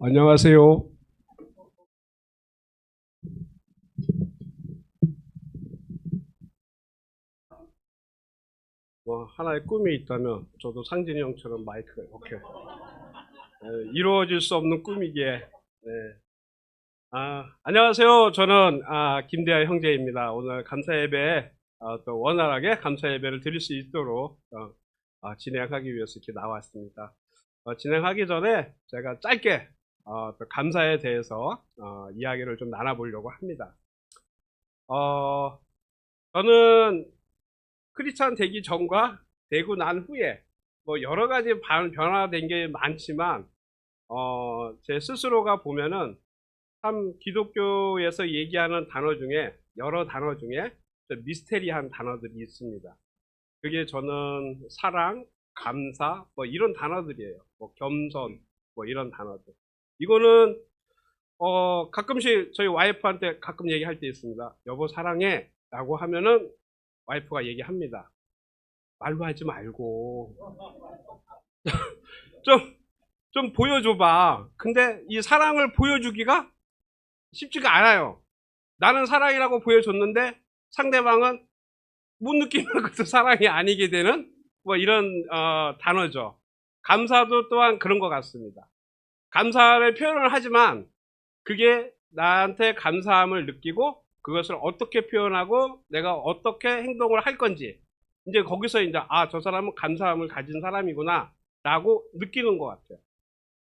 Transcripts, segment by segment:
안녕하세요. 뭐 하나의 꿈이 있다면 저도 상진이 형처럼 마이크가 이렇게 이루어질 수 없는 꿈이기에. 네. 안녕하세요. 저는 김대하 형제입니다. 오늘 감사 예배 또 원활하게 감사 예배를 드릴 수 있도록 진행하기 위해서 이렇게 나왔습니다. 진행하기 전에 제가 짧게 또 감사에 대해서 이야기를 좀 나눠보려고 합니다. 저는 크리스찬 되기 전과 되고 난 후에 뭐 여러 가지 변화된 게 많지만 제 스스로가 보면은 참 기독교에서 얘기하는 단어 중에 여러 단어 중에 좀 미스테리한 단어들이 있습니다. 그게 저는 사랑, 감사 뭐 이런 단어들이에요. 뭐 겸손 뭐 이런 단어들. 이거는 가끔씩 저희 와이프한테 가끔 얘기할 때 있습니다. 여보 사랑해 라고 하면은 와이프가 얘기합니다. 말로 하지 말고 좀, 좀 보여줘봐. 근데 이 사랑을 보여주기가 쉽지가 않아요. 나는 사랑이라고 보여줬는데 상대방은 못 느끼면 그것도 사랑이 아니게 되는 뭐 이런 단어죠. 감사도 또한 그런 것 같습니다. 감사를 표현을 하지만 그게 나한테 감사함을 느끼고 그것을 어떻게 표현하고 내가 어떻게 행동을 할 건지 이제 거기서 이제 저 사람은 감사함을 가진 사람이구나 라고 느끼는 것 같아요.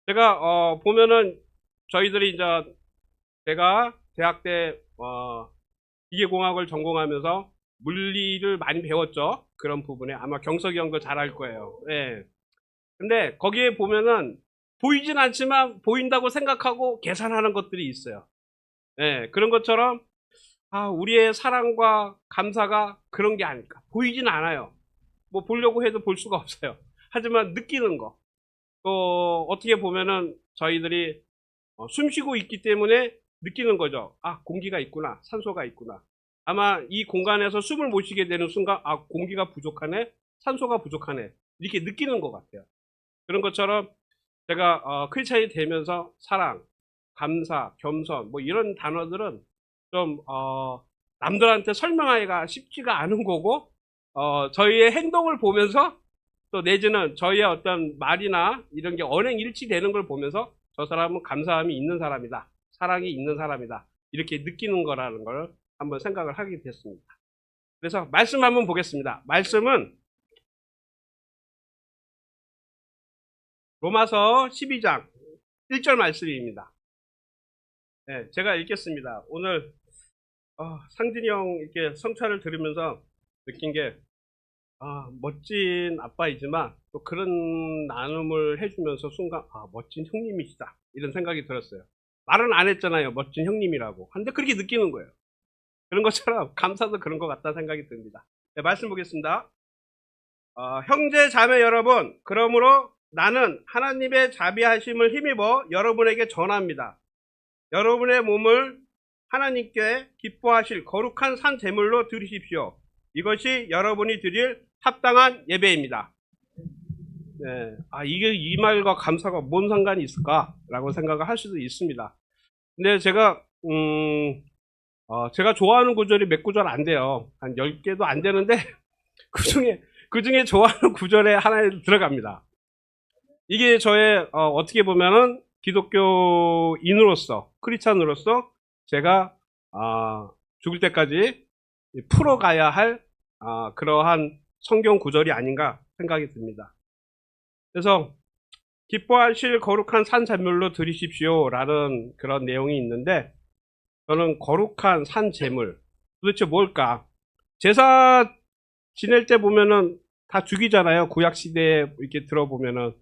제가 보면은 저희들이 이제 제가 대학 때 기계공학을 전공하면서 물리를 많이 배웠죠. 그런 부분에 아마 경석이 형도 잘 알 거예요. 예. 근데 거기에 보면은 보이진 않지만 보인다고 생각하고 계산하는 것들이 있어요. 예, 그런 것처럼 우리의 사랑과 감사가 그런 게 아닐까. 보이진 않아요. 뭐 보려고 해도 볼 수가 없어요. 하지만 느끼는 거. 또 어떻게 보면은 저희들이 숨 쉬고 있기 때문에 느끼는 거죠. 공기가 있구나. 산소가 있구나. 아마 이 공간에서 숨을 못 쉬게 되는 순간 공기가 부족하네. 산소가 부족하네. 이렇게 느끼는 것 같아요. 그런 것처럼 제가 크리스찬이 되면서 사랑, 감사, 겸손 뭐 이런 단어들은 좀 남들한테 설명하기가 쉽지가 않은 거고 저희의 행동을 보면서 또 내지는 저희의 어떤 말이나 이런 게 언행일치되는 걸 보면서 저 사람은 감사함이 있는 사람이다. 사랑이 있는 사람이다. 이렇게 느끼는 거라는 걸 한번 생각을 하게 됐습니다. 그래서 말씀 한번 보겠습니다. 말씀은 로마서 12장 1절 말씀입니다. 네, 제가 읽겠습니다. 오늘 상진이 형 이렇게 성찰을 들으면서 느낀 게 멋진 아빠이지만 또 그런 나눔을 해주면서 순간 멋진 형님이시다 이런 생각이 들었어요. 말은 안 했잖아요. 멋진 형님이라고. 근데 그렇게 느끼는 거예요. 그런 것처럼 감사도 그런 것 같다 생각이 듭니다. 네, 말씀 보겠습니다. 형제 자매 여러분, 그러므로 나는 하나님의 자비하심을 힘입어 여러분에게 전합니다. 여러분의 몸을 하나님께 기뻐하실 거룩한 산 제물로 드리십시오. 이것이 여러분이 드릴 합당한 예배입니다. 네, 이게 이 말과 감사가 뭔 상관이 있을까라고 생각을 할 수도 있습니다. 근데 제가 좋아하는 구절이 몇 구절 안 돼요. 한 10개도 안 되는데 그 중에 좋아하는 구절에 하나에 들어갑니다. 이게 저의 어떻게 보면은 기독교인으로서 크리스찬으로서 제가 죽을 때까지 풀어가야 할 그러한 성경 구절이 아닌가 생각이 듭니다. 그래서 기뻐하실 거룩한 산제물로 드리십시오 라는 그런 내용이 있는데 저는 거룩한 산제물 도대체 뭘까? 제사 지낼 때 보면은 다 죽이잖아요. 구약시대에 이렇게 들어보면은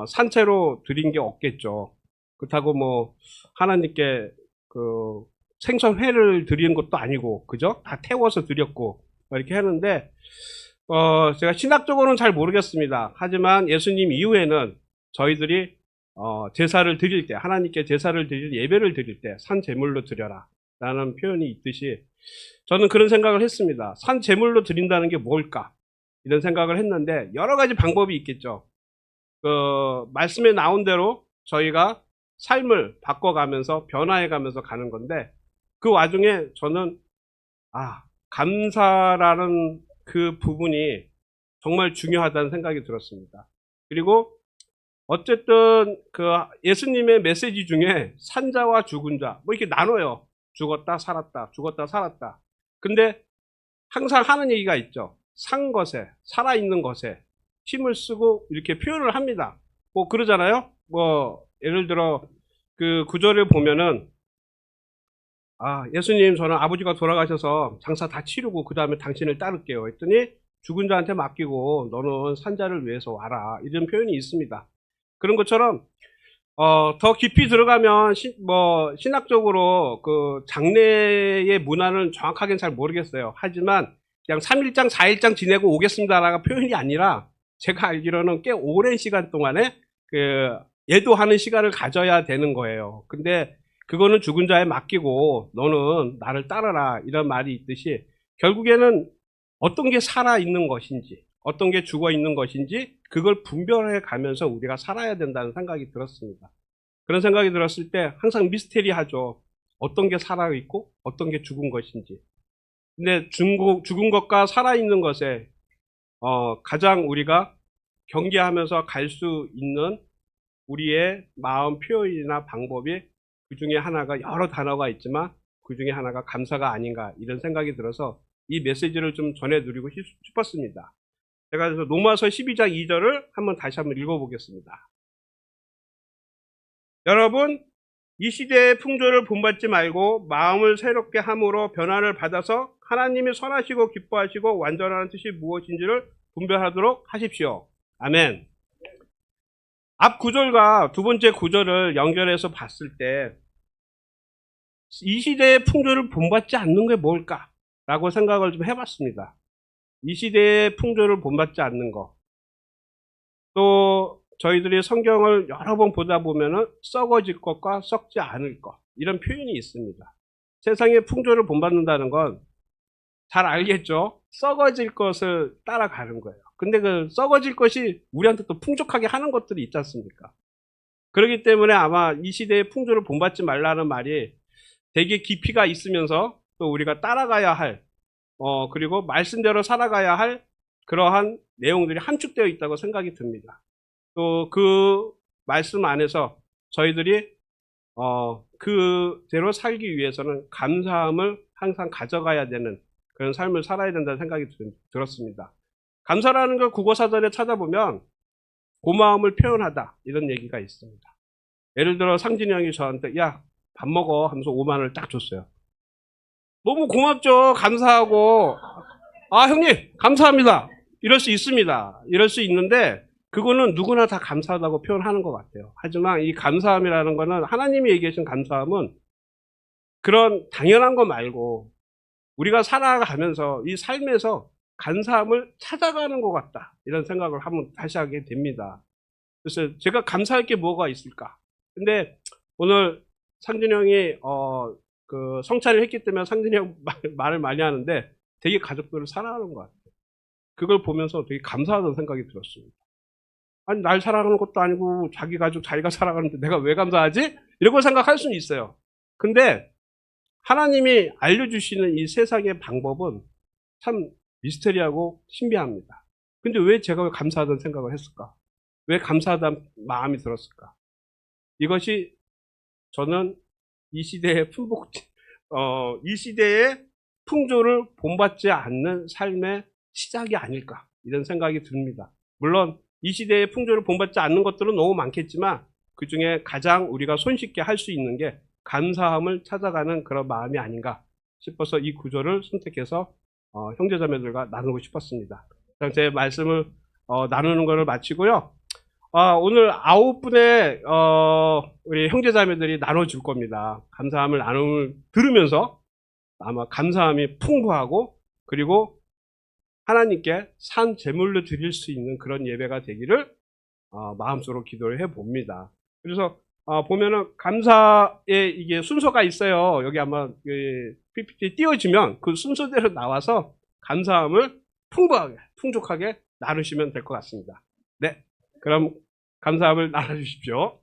산채로 드린 게 없겠죠. 그렇다고 뭐 하나님께 그 생선회를 드리는 것도 아니고 그죠? 다 태워서 드렸고 이렇게 하는데 제가 신학적으로는 잘 모르겠습니다. 하지만 예수님 이후에는 저희들이 제사를 드릴 때 하나님께 제사를 드릴 예배를 드릴 때 산 제물로 드려라 라는 표현이 있듯이 저는 그런 생각을 했습니다. 산 제물로 드린다는 게 뭘까? 이런 생각을 했는데 여러 가지 방법이 있겠죠. 말씀에 나온 대로 저희가 삶을 바꿔가면서 변화해가면서 가는 건데, 그 와중에 저는 감사라는 그 부분이 정말 중요하다는 생각이 들었습니다. 그리고 어쨌든 그 예수님의 메시지 중에 산자와 죽은 자 뭐 이렇게 나눠요. 죽었다 살았다 죽었다 살았다. 근데 항상 하는 얘기가 있죠. 산 것에, 살아있는 것에 힘을 쓰고 이렇게 표현을 합니다. 뭐 그러잖아요. 뭐 예를 들어 그 구절을 보면은 예수님, 저는 아버지가 돌아가셔서 장사 다 치르고 그 다음에 당신을 따를게요 했더니 죽은 자한테 맡기고 너는 산자를 위해서 와라, 이런 표현이 있습니다. 그런 것처럼 더 깊이 들어가면 신학적으로 그 장례의 문화는 정확하게는 잘 모르겠어요. 하지만 그냥 3일장 4일장 지내고 오겠습니다라는 표현이 아니라, 제가 알기로는 꽤 오랜 시간 동안에 그 예도하는 시간을 가져야 되는 거예요. 근데 그거는 죽은 자에 맡기고 너는 나를 따르라, 이런 말이 있듯이 결국에는 어떤 게 살아있는 것인지 어떤 게 죽어 있는 것인지 그걸 분별해 가면서 우리가 살아야 된다는 생각이 들었습니다. 그런 생각이 들었을 때 항상 미스테리하죠. 어떤 게 살아있고 어떤 게 죽은 것인지. 근데 죽은 것과 살아있는 것에 가장 우리가 경계하면서 갈 수 있는 우리의 마음 표현이나 방법이, 그 중에 하나가, 여러 단어가 있지만 그 중에 하나가 감사가 아닌가, 이런 생각이 들어서 이 메시지를 좀 전해드리고 싶었습니다. 제가 그래서 로마서 12장 2절을 다시 한번 읽어보겠습니다. 여러분, 이 시대의 풍조를 본받지 말고 마음을 새롭게 함으로 변화를 받아서 하나님이 선하시고 기뻐하시고 완전한 뜻이 무엇인지를 분별하도록 하십시오. 아멘. 앞 구절과 두 번째 구절을 연결해서 봤을 때 이 시대의 풍조를 본받지 않는 게 뭘까? 라고 생각을 좀 해봤습니다. 이 시대의 풍조를 본받지 않는 거. 또 저희들이 성경을 여러 번 보다 보면은 썩어질 것과 썩지 않을 것, 이런 표현이 있습니다. 세상의 풍조를 본받는다는 건 잘 알겠죠? 썩어질 것을 따라가는 거예요. 근데 그 썩어질 것이 우리한테 또 풍족하게 하는 것들이 있지 않습니까? 그렇기 때문에 아마 이 시대의 풍조를 본받지 말라는 말이 되게 깊이가 있으면서 또 우리가 따라가야 할, 그리고 말씀대로 살아가야 할 그러한 내용들이 함축되어 있다고 생각이 듭니다. 또 그 말씀 안에서 저희들이 그대로 살기 위해서는 감사함을 항상 가져가야 되는 그런 삶을 살아야 된다는 생각이 들었습니다. 감사라는 걸 국어사전에 찾아보면 고마움을 표현하다, 이런 얘기가 있습니다. 예를 들어 상진이 형이 저한테 야, 밥 먹어 하면서 5만 원을 딱 줬어요. 너무 고맙죠. 감사하고 형님 감사합니다, 이럴 수 있습니다. 이럴 수 있는데 그거는 누구나 다 감사하다고 표현하는 것 같아요. 하지만 이 감사함이라는 거는, 하나님이 얘기하신 감사함은 그런 당연한 거 말고 우리가 살아가면서 이 삶에서 감사함을 찾아가는 것 같다, 이런 생각을 한번 다시 하게 됩니다. 그래서 제가 감사할 게 뭐가 있을까? 근데 오늘 상준이 형이 그 성찬을 했기 때문에 상준이 형 말을 많이 하는데 되게 가족들을 사랑하는 것 같아요. 그걸 보면서 되게 감사하다는 생각이 들었습니다. 아니, 날 사랑하는 것도 아니고 자기 가족 자기가 살아가는데 내가 왜 감사하지? 이런 생각할 수는 있어요. 근데 하나님이 알려주시는 이 세상의 방법은 참 미스터리하고 신비합니다. 근데 왜 제가 감사하다는 생각을 했을까? 왜 감사하다는 마음이 들었을까? 이것이 저는 이 시대의 이 시대의 풍조를 본받지 않는 삶의 시작이 아닐까, 이런 생각이 듭니다. 물론 이 시대의 풍조를 본받지 않는 것들은 너무 많겠지만 그 중에 가장 우리가 손쉽게 할 수 있는 게 감사함을 찾아가는 그런 마음이 아닌가 싶어서 이 구절을 선택해서 형제자매들과 나누고 싶었습니다. 제 말씀을 나누는 것을 마치고요. 오늘 9분의 우리 형제자매들이 나눠줄 겁니다. 감사함을 나눔을 들으면서 아마 감사함이 풍부하고, 그리고 하나님께 산 제물로 드릴 수 있는 그런 예배가 되기를 마음속으로 기도를 해봅니다. 그래서 보면은 감사의 이게 순서가 있어요. 여기 아마 PPT 띄워지면 그 순서대로 나와서 감사함을 풍부하게, 풍족하게 나누시면 될 것 같습니다. 네, 그럼 감사함을 나눠주십시오.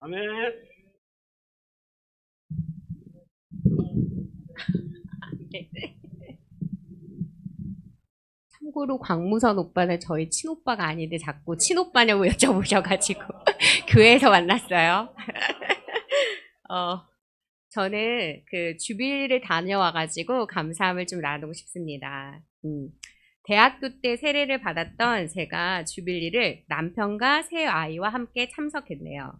아멘. 참고로 광무선 오빠는 저희 친오빠가 아닌데 자꾸 친오빠냐고 여쭤보셔가지고 교회에서 만났어요. 저는 그 주빌리를 다녀와가지고 감사함을 좀 나누고 싶습니다. 대학교 때 세례를 받았던 제가 주빌리를 남편과 세 아이와 함께 참석했네요.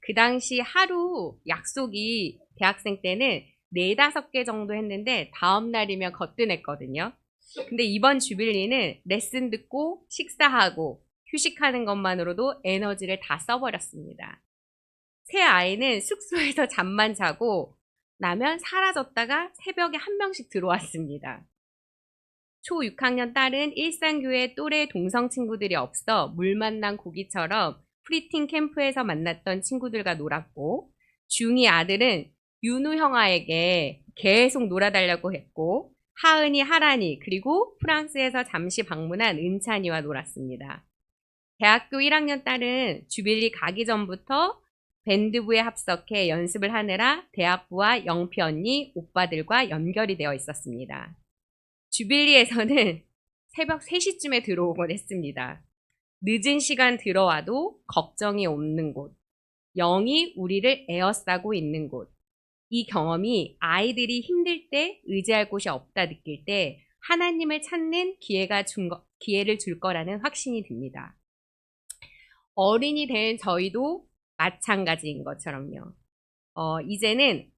그 당시 하루 약속이 대학생 때는 4~5개 정도 했는데 다음 날이면 거뜬했거든요. 근데 이번 주빌리는 레슨 듣고 식사하고 휴식하는 것만으로도 에너지를 다 써버렸습니다. 새 아이는 숙소에서 잠만 자고 나면 사라졌다가 새벽에 한 명씩 들어왔습니다. 초 6학년 딸은 일상교회 또래 동성 친구들이 없어 물 만난 고기처럼 프리틴 캠프에서 만났던 친구들과 놀았고, 중2 아들은 윤우 형아에게 계속 놀아달라고 했고, 하은이, 하란이, 그리고 프랑스에서 잠시 방문한 은찬이와 놀았습니다. 대학교 1학년 딸은 주빌리 가기 전부터 밴드부에 합석해 연습을 하느라 대학부와 영피 언니, 오빠들과 연결이 되어 있었습니다. 주빌리에서는 새벽 3시쯤에 들어오곤 했습니다. 늦은 시간 들어와도 걱정이 없는 곳, 영이 우리를 에워싸고 있는 곳, 이 경험이 아이들이 힘들 때 의지할 곳이 없다 느낄 때 하나님을 찾는 기회를 줄 거라는 확신이 듭니다. 어른이 된 저희도 마찬가지인 것처럼요. 이제는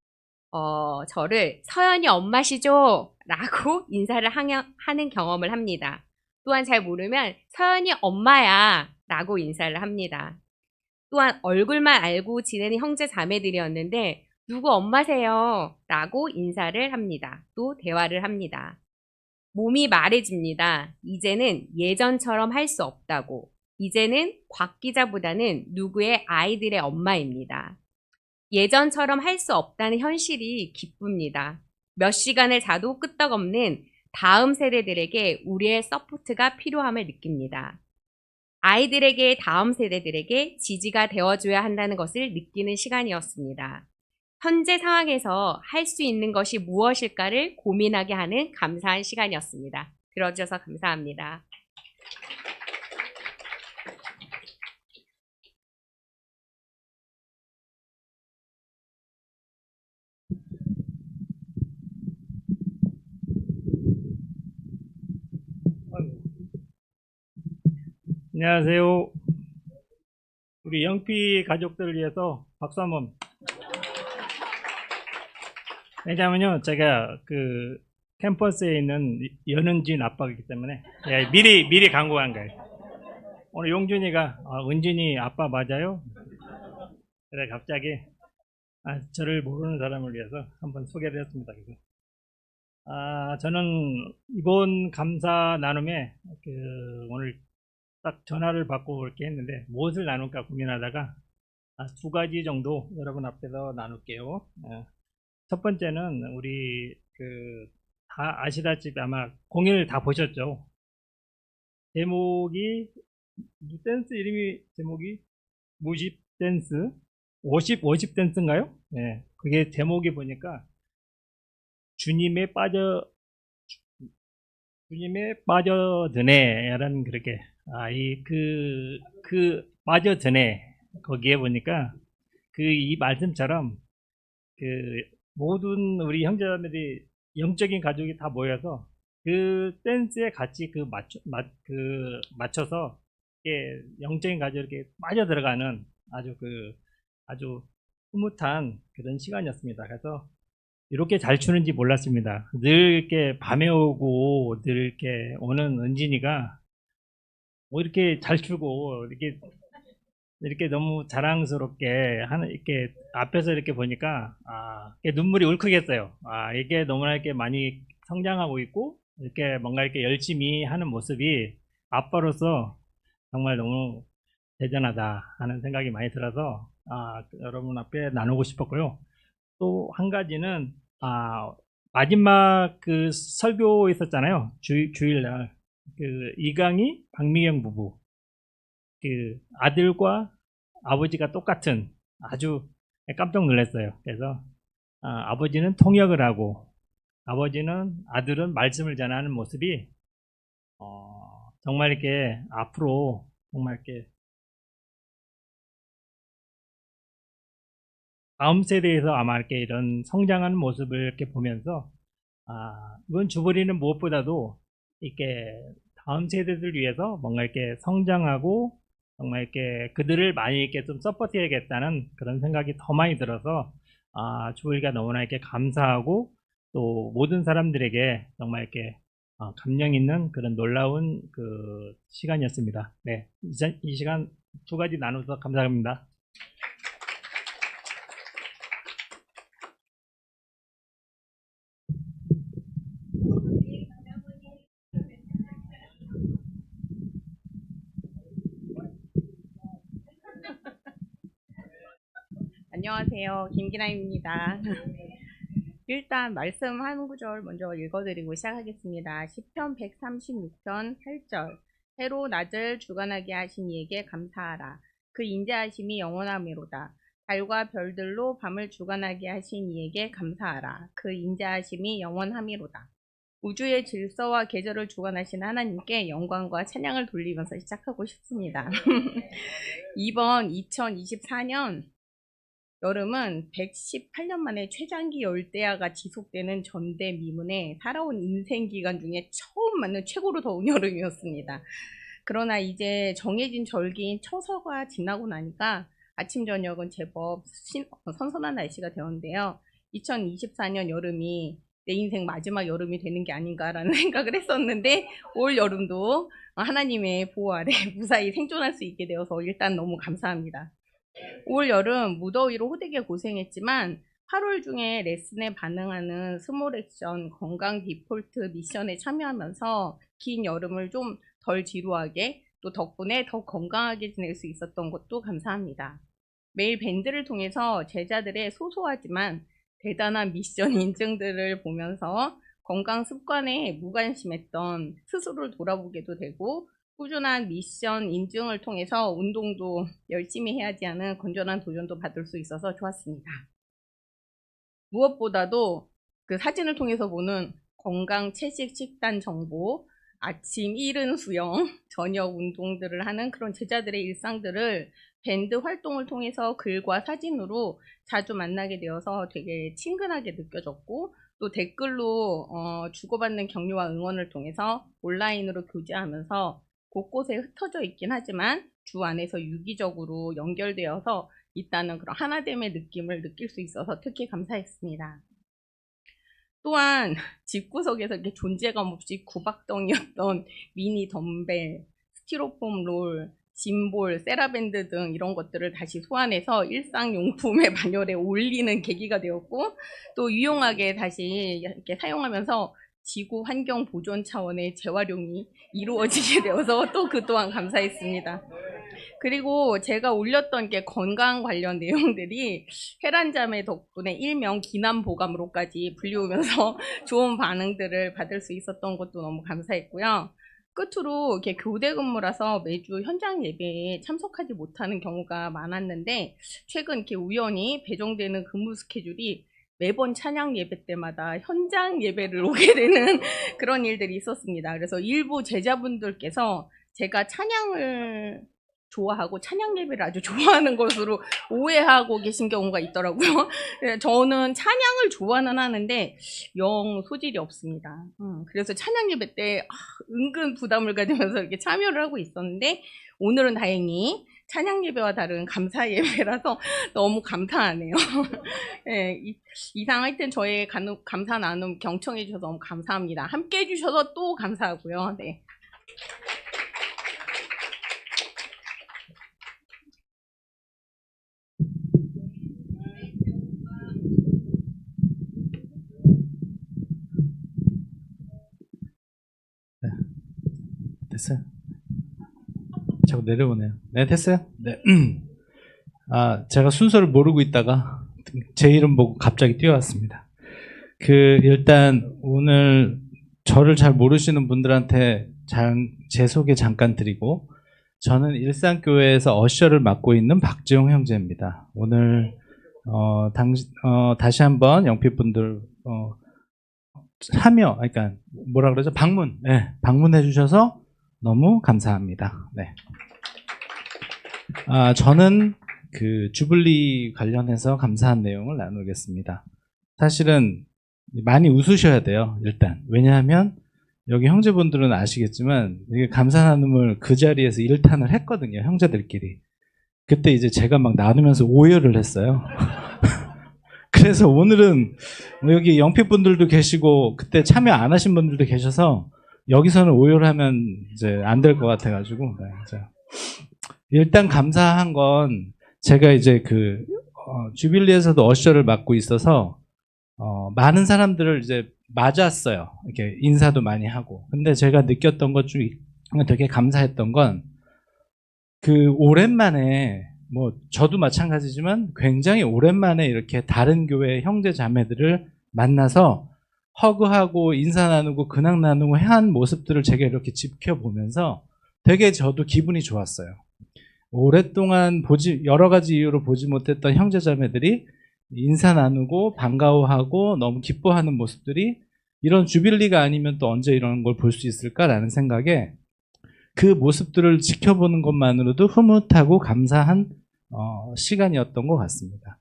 저를 서연이 엄마시죠? 라고 인사를 하는 경험을 합니다. 또한 잘 모르면 서연이 엄마야 라고 인사를 합니다. 또한 얼굴만 알고 지내는 형제 자매들이었는데 누구 엄마세요? 라고 인사를 합니다. 또 대화를 합니다. 몸이 말해집니다. 이제는 예전처럼 할 수 없다고. 이제는 곽 기자보다는 누구의 아이들의 엄마입니다. 예전처럼 할 수 없다는 현실이 기쁩니다. 몇 시간을 자도 끄떡없는 다음 세대들에게 우리의 서포트가 필요함을 느낍니다. 아이들에게 다음 세대들에게 지지가 되어줘야 한다는 것을 느끼는 시간이었습니다. 현재 상황에서 할 수 있는 것이 무엇일까를 고민하게 하는 감사한 시간이었습니다. 들어주셔서 감사합니다. 안녕하세요. 우리 영피 가족들을 위해서 박수 한번. 왜냐면요, 제가 그 캠퍼스에 있는 연은진 아빠이기 때문에 미리 광고한 거예요. 오늘 용준이가 은진이 아빠 맞아요? 그래 갑자기 저를 모르는 사람을 위해서 한번 소개를 했습니다. 그래서 저는 이번 감사 나눔에 오늘 딱 전화를 받고 이렇게 했는데 무엇을 나눌까 고민하다가 2가지 정도 여러분 앞에서 나눌게요. 첫 번째는 우리 다 아시다시피 아마 공연을 다 보셨죠. 제목이 댄스 이름이 제목이 무십 댄스, 워십 댄스인가요? 네, 그게 제목이 보니까 주님에 빠져드네라는 그렇게 빠져드네 거기에 보니까 이 말씀처럼 모든 우리 형제자매들이 영적인 가족이 다 모여서 그 댄스에 같이 맞춰서 영적인 가족이 이렇게 빠져 들어가는 아주 흐뭇한 그런 시간이었습니다. 그래서 이렇게 잘 추는지 몰랐습니다. 늘 이렇게 밤에 오고 늘 이렇게 오는 은진이가 뭐 이렇게 잘 추고 이렇게 너무 자랑스럽게 이렇게 앞에서 이렇게 보니까 눈물이 울컥했어요. 이게 너무나 이렇게 많이 성장하고 있고 이렇게 뭔가 이렇게 열심히 하는 모습이 아빠로서 정말 너무 대단하다 하는 생각이 많이 들어서 여러분 앞에 나누고 싶었고요. 또 한 가지는 마지막 설교 있었잖아요. 주일날 이강희, 박미경 부부 아들과 아버지가 똑같은 아주 깜짝 놀랐어요. 그래서 아버지는 통역을 하고 아들은 말씀을 전하는 모습이 정말 이렇게 앞으로 정말 이렇게 다음 세대에서 아마 이렇게 이런 성장하는 모습을 이렇게 보면서 이번 주보리는 무엇보다도 이렇게 다음 세대들 위해서 뭔가 이렇게 성장하고 정말 이렇게 그들을 많이 이렇게 좀 서포트해야겠다는 그런 생각이 더 많이 들어서 주보리가 너무나 이렇게 감사하고 또 모든 사람들에게 정말 이렇게 감명 있는 그런 놀라운 그 시간이었습니다. 네, 이 시간 두 가지 나눠서 감사합니다. 안녕하세요. 김기남입니다. 일단 말씀 한 구절 먼저 읽어드리고 시작하겠습니다. 시편 136편 8절. 해로 낮을 주관하게 하신 이에게 감사하라. 그 인자하심이 영원하미로다. 달과 별들로 밤을 주관하게 하신 이에게 감사하라. 그 인자하심이 영원하미로다. 우주의 질서와 계절을 주관하신 하나님께 영광과 찬양을 돌리면서 시작하고 싶습니다. 이번 2024년 여름은 118년 만에 최장기 열대야가 지속되는 전대미문에 살아온 인생 기간 중에 처음 맞는 최고로 더운 여름이었습니다. 그러나 이제 정해진 절기인 처서가 지나고 나니까 아침 저녁은 제법 선선한 날씨가 되었는데요. 2024년 여름이 내 인생 마지막 여름이 되는 게 아닌가라는 생각을 했었는데 올 여름도 하나님의 보호 아래 무사히 생존할 수 있게 되어서 일단 너무 감사합니다. 올 여름 무더위로 호되게 고생했지만 8월 중에 레슨에 반응하는 스몰 액션 건강 디폴트 미션에 참여하면서 긴 여름을 좀 덜 지루하게 또 덕분에 더 건강하게 지낼 수 있었던 것도 감사합니다. 매일 밴드를 통해서 제자들의 소소하지만 대단한 미션 인증들을 보면서 건강 습관에 무관심했던 스스로를 돌아보게도 되고 꾸준한 미션 인증을 통해서 운동도 열심히 해야지 하는 건전한 도전도 받을 수 있어서 좋았습니다. 무엇보다도 그 사진을 통해서 보는 건강 채식 식단 정보, 아침 이른 수영, 저녁 운동들을 하는 그런 제자들의 일상들을 밴드 활동을 통해서 글과 사진으로 자주 만나게 되어서 되게 친근하게 느껴졌고 또 댓글로 주고받는 격려와 응원을 통해서 온라인으로 교제하면서 곳곳에 흩어져 있긴 하지만 주 안에서 유기적으로 연결되어서 있다는 그런 하나됨의 느낌을 느낄 수 있어서 특히 감사했습니다. 또한 집구석에서 이렇게 존재감 없이 구박덩이였던 미니 덤벨, 스티로폼 롤, 짐볼, 세라밴드 등 이런 것들을 다시 소환해서 일상용품의 반열에 올리는 계기가 되었고 또 유용하게 다시 이렇게 사용하면서 지구 환경 보존 차원의 재활용이 이루어지게 되어서 또 그 또한 감사했습니다. 그리고 제가 올렸던 게 건강 관련 내용들이 혜란자매 덕분에 일명 기남보감으로까지 불리우면서 좋은 반응들을 받을 수 있었던 것도 너무 감사했고요. 끝으로 이렇게 교대 근무라서 매주 현장 예배에 참석하지 못하는 경우가 많았는데 최근 이렇게 우연히 배정되는 근무 스케줄이 매번 찬양 예배 때마다 현장 예배를 오게 되는 그런 일들이 있었습니다. 그래서 일부 제자분들께서 제가 찬양을 좋아하고 찬양 예배를 아주 좋아하는 것으로 오해하고 계신 경우가 있더라고요. 저는 찬양을 좋아는 하는데 영 소질이 없습니다. 그래서 찬양 예배 때 은근 부담을 가지면서 이렇게 참여를 하고 있었는데 오늘은 다행히 찬양 예배와 다른 감사 예배라서 너무 감사하네요. 네, 이상 하여튼 저의 감사 나눔 경청해 주셔서 너무 감사합니다. 함께 해주셔서 또 감사하고요. 네. 됐어요? 자꾸 내려오네요. 네, 됐어요? 네. 제가 순서를 모르고 있다가 제 이름 보고 갑자기 뛰어왔습니다. 일단 오늘 저를 잘 모르시는 분들한테 제 소개 잠깐 드리고, 저는 일산교회에서 어셔를 맡고 있는 박지용 형제입니다. 오늘 다시 한번 영피분들 참여, 그러니까 뭐라 그러죠? 방문, 네, 방문해 주셔서 너무 감사합니다. 네. 저는 그 주블리 관련해서 감사한 내용을 나누겠습니다. 사실은 많이 웃으셔야 돼요, 일단. 왜냐하면 여기 형제분들은 아시겠지만 이게 감사 나눔을 그 자리에서 일탄을 했거든요, 형제들끼리. 그때 이제 제가 막 나누면서 오열을 했어요. 그래서 오늘은 여기 영피분들도 계시고 그때 참여 안 하신 분들도 계셔서 여기서는 오열하면 이제 안 될 것 같아가지고 네, 일단 감사한 건 제가 이제 주빌리에서도 어셔를 맡고 있어서 많은 사람들을 이제 맞았어요. 이렇게 인사도 많이 하고. 근데 제가 느꼈던 것 중에 되게 감사했던 건 오랜만에 뭐 저도 마찬가지지만 굉장히 오랜만에 이렇게 다른 교회 형제 자매들을 만나서 허그하고 인사 나누고 근황 나누고 한 모습들을 제가 이렇게 지켜보면서 되게 저도 기분이 좋았어요. 오랫동안 여러 가지 이유로 보지 못했던 형제 자매들이 인사 나누고 반가워하고 너무 기뻐하는 모습들이 이런 주빌리가 아니면 또 언제 이런 걸 볼 수 있을까라는 생각에 그 모습들을 지켜보는 것만으로도 흐뭇하고 감사한 시간이었던 것 같습니다.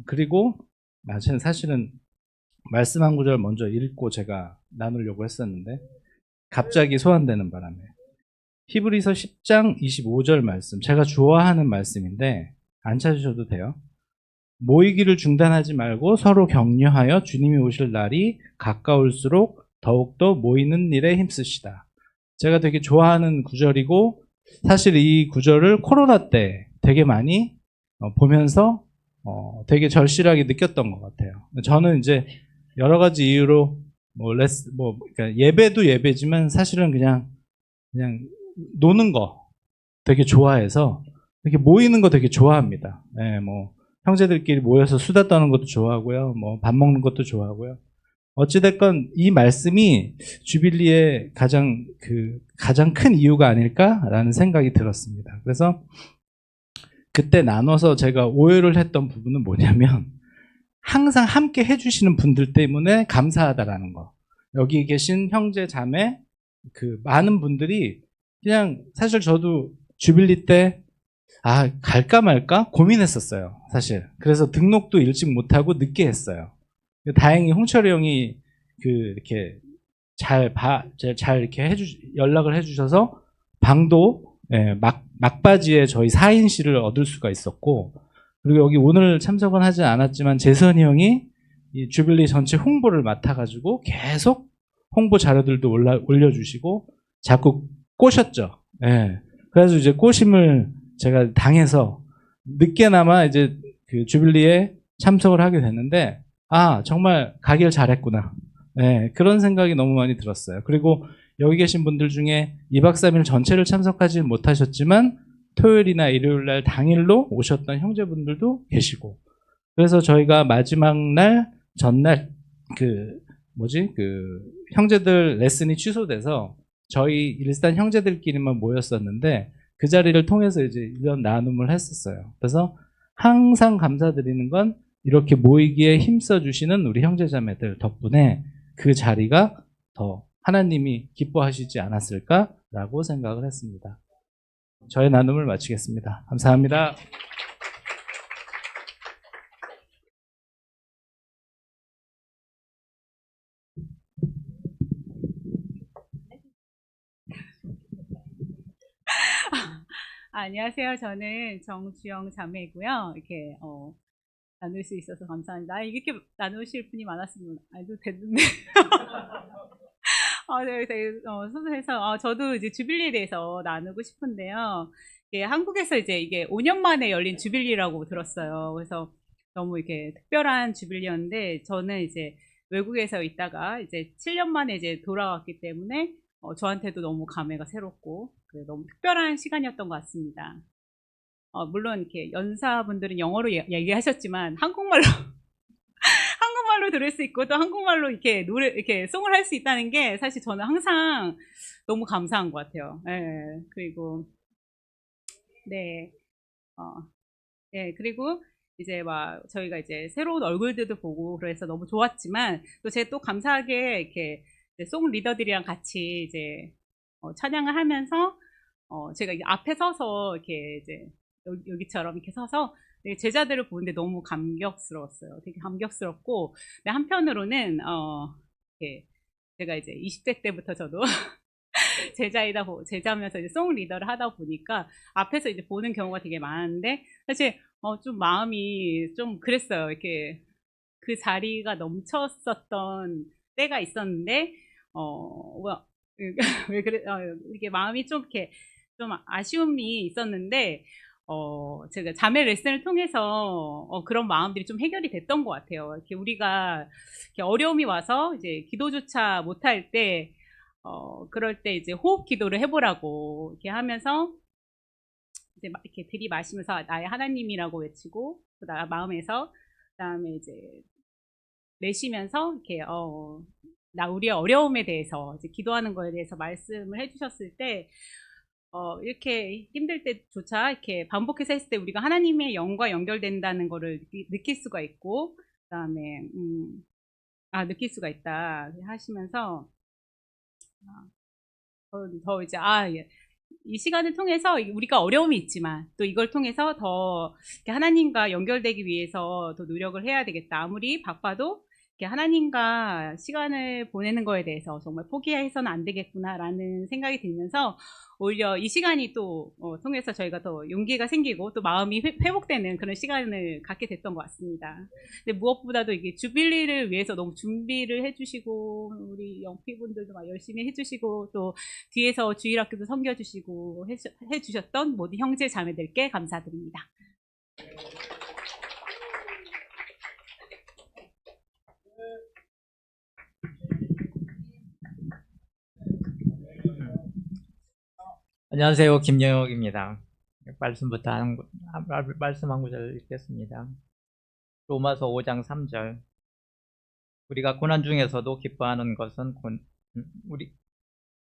그리고 사실은 말씀 한 구절 먼저 읽고 제가 나누려고 했었는데 갑자기 소환되는 바람에 히브리서 10장 25절 말씀, 제가 좋아하는 말씀인데 안 찾으셔도 돼요. 모이기를 중단하지 말고 서로 격려하여 주님이 오실 날이 가까울수록 더욱더 모이는 일에 힘쓰시다. 제가 되게 좋아하는 구절이고 사실 이 구절을 코로나 때 되게 많이 보면서 되게 절실하게 느꼈던 것 같아요. 저는 이제 여러 가지 이유로 그러니까 예배도 예배지만 사실은 그냥 노는 거 되게 좋아해서 이렇게 모이는 거 되게 좋아합니다. 네, 형제들끼리 모여서 수다 떠는 것도 좋아하고요. 밥 먹는 것도 좋아하고요. 어찌됐건 이 말씀이 주빌리의 가장 큰 이유가 아닐까라는 생각이 들었습니다. 그래서 그때 나눠서 제가 오해를 했던 부분은 뭐냐면 항상 함께 해주시는 분들 때문에 감사하다라는 거. 여기 계신 형제 자매 많은 분들이 그냥 사실 저도 주빌리 때 갈까 말까 고민했었어요, 사실. 그래서 등록도 일찍 못하고 늦게 했어요. 다행히 홍철이 형이 이렇게 잘 이렇게 연락을 해주셔서 방도 막바지에 저희 4인실을 얻을 수가 있었고, 그리고 여기 오늘 참석은 하지 않았지만 재선이 형이 이 주빌리 전체 홍보를 맡아가지고 계속 홍보 자료들도 올려주시고 자꾸 꼬셨죠. 그래서 이제 꼬심을 제가 당해서 늦게나마 이제 주빌리에 참석을 하게 됐는데 정말 가길 잘했구나. 그런 생각이 너무 많이 들었어요. 그리고 여기 계신 분들 중에 2박 3일 전체를 참석하지 못하셨지만 토요일이나 일요일 날 당일로 오셨던 형제분들도 계시고, 그래서 저희가 마지막 날 전날 형제들 레슨이 취소돼서 저희 일산 형제들끼리만 모였었는데 그 자리를 통해서 이제 이런 나눔을 했었어요. 그래서 항상 감사드리는 건 이렇게 모이기에 힘써 주시는 우리 형제자매들 덕분에 그 자리가 더 하나님이 기뻐하시지 않았을까라고 생각을 했습니다. 저의 나눔을 마치겠습니다. 감사합니다. 안녕하세요. 저는 정주영 자매이고요. 이렇게 나눌 수 있어서 감사합니다. 이렇게 나누실 분이 많았으면 알도 됐는데. 네, 되게 소소해서 저도 이제 주빌리에 대해서 나누고 싶은데요. 한국에서 이제 이게 5년 만에 열린 주빌리라고 들었어요. 그래서 너무 이렇게 특별한 주빌리였는데 저는 이제 외국에서 있다가 이제 7년 만에 이제 돌아왔기 때문에 저한테도 너무 감회가 새롭고 너무 특별한 시간이었던 것 같습니다. 물론 이렇게 연사분들은 영어로 얘기하셨지만 한국말로 들을 수 있고 또 한국말로 이렇게 송을 할 수 있다는 게 사실 저는 항상 너무 감사한 것 같아요. 그리고 네. 네, 그리고 이제 막 저희가 이제 새로운 얼굴들도 보고 그래서 너무 좋았지만 또 제가 또 감사하게 이렇게 이제 송 리더들이랑 같이 이제 찬양을 하면서 제가 이제 앞에 서서 이렇게 이제 여기처럼 이렇게 서서 되게 제자들을 보는데 너무 감격스러웠어요. 되게 감격스럽고, 근데 한편으로는 이렇게 제가 이제 20대 때부터 저도 제자면서 이제 송 리더를 하다 보니까 앞에서 이제 보는 경우가 되게 많은데 사실 좀 마음이 좀 그랬어요. 이렇게 그 자리가 넘쳤었던 때가 있었는데 뭐야 왜 그래 이게 마음이 좀 이렇게 좀 아쉬움이 있었는데 제가 자매 레슨을 통해서 그런 마음들이 좀 해결이 됐던 것 같아요. 이렇게 우리가 이렇게 어려움이 와서 이제 기도조차 못할 때 그럴 때 이제 호흡 기도를 해보라고 이렇게 하면서 이제 이렇게 들이마시면서 나의 하나님이라고 외치고 나 마음에서 그다음에 이제 내쉬면서 이렇게 우리의 어려움에 대해서 이제 기도하는 거에 대해서 말씀을 해주셨을 때 이렇게 힘들 때조차 이렇게 반복해서 했을 때 우리가 하나님의 영과 연결된다는 거를 느낄 수가 있고 그다음에 느낄 수가 있다 하시면서 더 이제 예. 이 시간을 통해서 우리가 어려움이 있지만 또 이걸 통해서 더 이렇게 하나님과 연결되기 위해서 더 노력을 해야 되겠다. 아무리 바빠도 이렇게 하나님과 시간을 보내는 거에 대해서 정말 포기해서는 안 되겠구나라는 생각이 들면서 오히려 이 시간이 또 통해서 저희가 더 용기가 생기고 또 마음이 회복되는 그런 시간을 갖게 됐던 것 같습니다. 근데 무엇보다도 이게 주빌리를 위해서 너무 준비를 해주시고 우리 영피분들도 막 열심히 해주시고 또 뒤에서 주일학교도 섬겨주시고 해주셨던 모든 형제 자매들께 감사드립니다. 안녕하세요. 김영혁입니다. 말씀부터 말씀 한 구절 읽겠습니다. 로마서 5장 3절. 우리가 고난 중에서도 기뻐하는 것은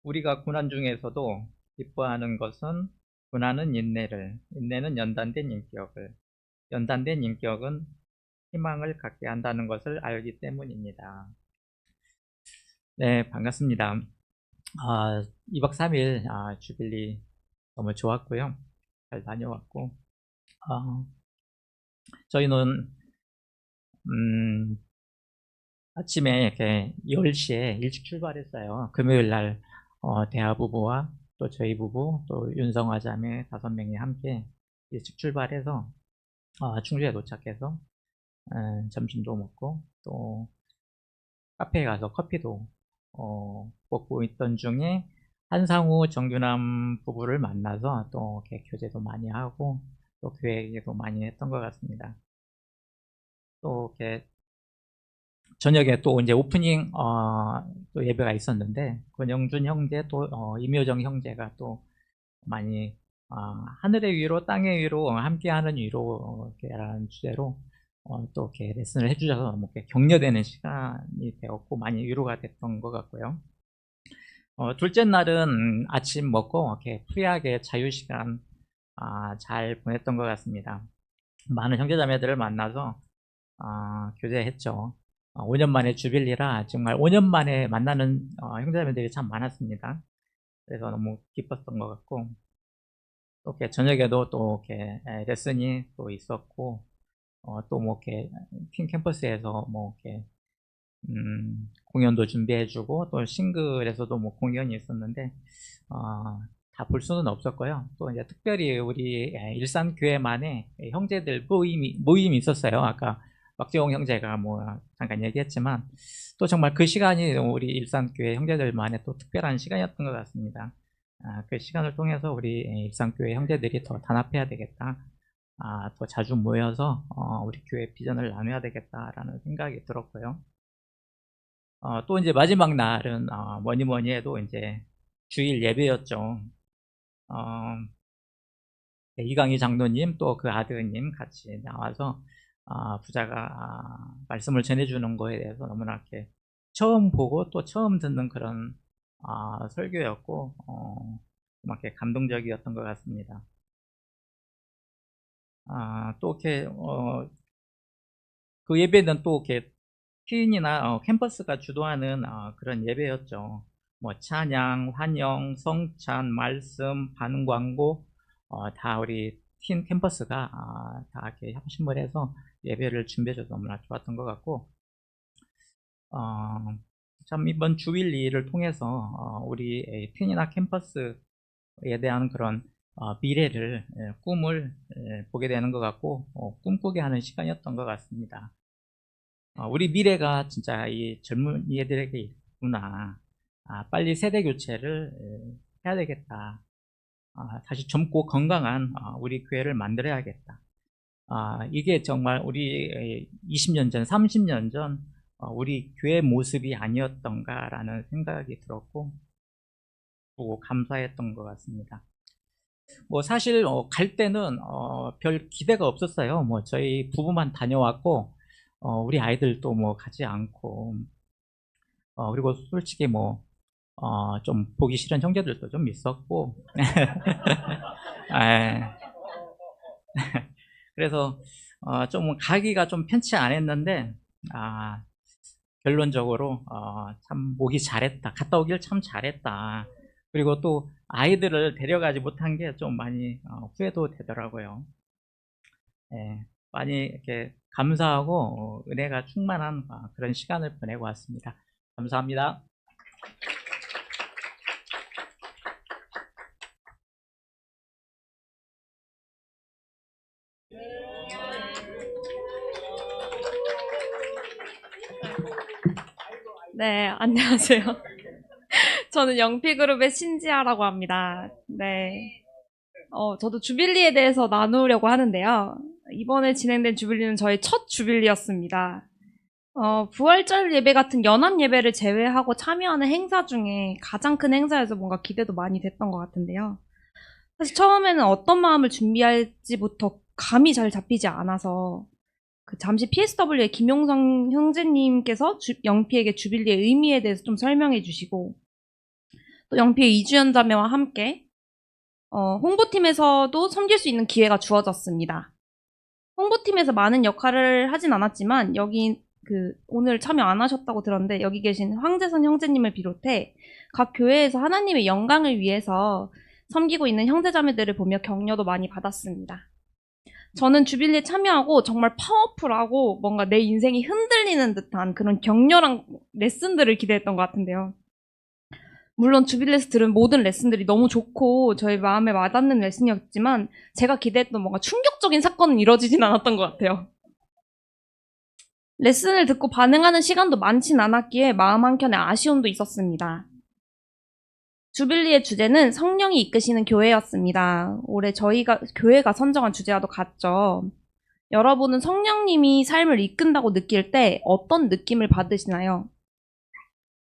우리가 고난 중에서도 기뻐하는 것은 고난은 인내를, 인내는 연단된 인격을, 연단된 인격은 희망을 갖게 한다는 것을 알기 때문입니다. 네, 반갑습니다. 2박 3일 주빌리 너무 좋았고요. 잘 다녀왔고 저희는 아침에 이렇게 10시에 일찍 출발했어요. 금요일 날 대하 부부와 또 저희 부부 또 윤성화 자매 5명이 함께 일찍 출발해서 충주에 도착해서 점심도 먹고 또 카페에 가서 커피도 먹고 있던 중에 한상우 정규남 부부를 만나서 또 이렇게 교제도 많이 하고 또 교회 얘기도 많이 했던 것 같습니다. 또 이렇게 저녁에 또 이제 오프닝 또 예배가 있었는데 권영준 형제 또 임효정 형제가 또 많이 하늘의 위로 땅의 위로 함께하는 위로라는 주제로 또 이렇게 레슨을 해주셔서 너무 이렇게 격려되는 시간이 되었고 많이 위로가 됐던 것 같고요. 둘째 날은 아침 먹고 이렇게 프리하게 자유시간 잘 보냈던 것 같습니다. 많은 형제자매들을 만나서 교제했죠. 5년 만에 주빌리라 정말 5년 만에 만나는 형제자매들이 참 많았습니다. 그래서 너무 기뻤던 것 같고 또 이렇게 저녁에도 또 이렇게 레슨이 또 있었고 또 뭐 이렇게 퀸 캠퍼스에서 뭐 이렇게 공연도 준비해주고 또 싱글에서도 뭐 공연이 있었는데 다 볼 수는 없었고요. 또 이제 특별히 우리 일산교회만의 형제들 모임이 있었어요. 아까 박재홍 형제가 뭐 잠깐 얘기했지만 또 정말 그 시간이 우리 일산교회 형제들만의 또 특별한 시간이었던 것 같습니다. 그 시간을 통해서 우리 일산교회 형제들이 더 단합해야 되겠다. 더 자주 모여서 우리 교회 비전을 나눠야 되겠다라는 생각이 들었고요. 또 이제 마지막 날은 뭐니 해도 이제 주일 예배였죠. 이강희 장로님 또 그 아드님 같이 나와서 부자가 말씀을 전해주는 거에 대해서 너무나 이렇게 처음 보고 또 처음 듣는 그런 설교였고 막 이렇게 감동적이었던 것 같습니다. 또 이렇게 그 예배는 또 이렇게 피인이나 캠퍼스가 주도하는 그런 예배였죠. 뭐 찬양, 환영, 성찬, 말씀, 반응 광고 다 우리 틴 캠퍼스가 다 이렇게 협심을 해서 예배를 준비해줘서 너무나 좋았던 것 같고 참 이번 주일리를 통해서 우리 틴이나 캠퍼스에 대한 그런 미래를 꿈을 보게 되는 것 같고 꿈꾸게 하는 시간이었던 것 같습니다. 우리 미래가 진짜 이 젊은 이들에게 있구나. 빨리 세대 교체를 해야 되겠다. 다시 젊고 건강한 우리 교회를 만들어야겠다. 이게 정말 우리 20년 전, 30년 전 우리 교회 모습이 아니었던가라는 생각이 들었고 보고 감사했던 것 같습니다. 뭐 사실 갈 때는 별 기대가 없었어요. 뭐 저희 부부만 다녀왔고 우리 아이들도 뭐 가지 않고 그리고 솔직히 뭐 좀 보기 싫은 형제들도 좀 있었고 그래서 좀 가기가 좀 편치 않았는데 결론적으로 참 오기 잘했다. 갔다 오길 참 잘했다. 그리고 또 아이들을 데려가지 못한 게 좀 많이 후회도 되더라고요. 많이 이렇게 감사하고 은혜가 충만한 그런 시간을 보내고 왔습니다. 감사합니다. 네, 안녕하세요. 저는 영피그룹의 신지아라고 합니다. 네. 저도 주빌리에 대해서 나누려고 하는데요. 이번에 진행된 주빌리는 저의 첫 주빌리였습니다. 부활절 예배 같은 연합 예배를 제외하고 참여하는 행사 중에 가장 큰 행사여서 뭔가 기대도 많이 됐던 것 같은데요. 사실 처음에는 어떤 마음을 준비할지부터 감이 잘 잡히지 않아서 잠시 PSW의 김용성 형제님께서 영피에게 주빌리의 의미에 대해서 좀 설명해 주시고 또 영피의 이주연 자매와 함께 홍보팀에서도 섬길 수 있는 기회가 주어졌습니다. 홍보팀에서 많은 역할을 하진 않았지만 여기 오늘 참여 안 하셨다고 들었는데 여기 계신 황재선 형제님을 비롯해 각 교회에서 하나님의 영광을 위해서 섬기고 있는 형제자매들을 보며 격려도 많이 받았습니다. 저는 주빌리에 참여하고 정말 파워풀하고 뭔가 내 인생이 흔들리는 듯한 그런 격렬한 레슨들을 기대했던 것 같은데요. 물론 주빌리에서 들은 모든 레슨들이 너무 좋고 저희 마음에 와닿는 레슨이었지만 제가 기대했던 뭔가 충격적인 사건은 이뤄지진 않았던 것 같아요. 레슨을 듣고 반응하는 시간도 많진 않았기에 마음 한켠에 아쉬움도 있었습니다. 주빌리의 주제는 성령이 이끄시는 교회였습니다. 올해 저희가 교회가 선정한 주제와도 같죠. 여러분은 성령님이 삶을 이끈다고 느낄 때 어떤 느낌을 받으시나요?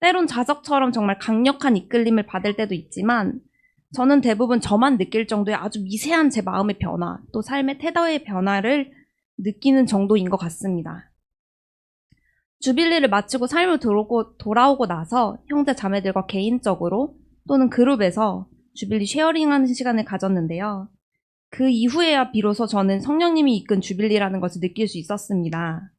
때론 자석처럼 정말 강력한 이끌림을 받을 때도 있지만 저는 대부분 저만 느낄 정도의 아주 미세한 제 마음의 변화, 또 삶의 태도의 변화를 느끼는 정도인 것 같습니다. 주빌리를 마치고 삶을 돌아오고 나서 형제 자매들과 개인적으로 또는 그룹에서 주빌리 쉐어링하는 시간을 가졌는데요. 그 이후에야 비로소 저는 성령님이 이끈 주빌리라는 것을 느낄 수 있었습니다.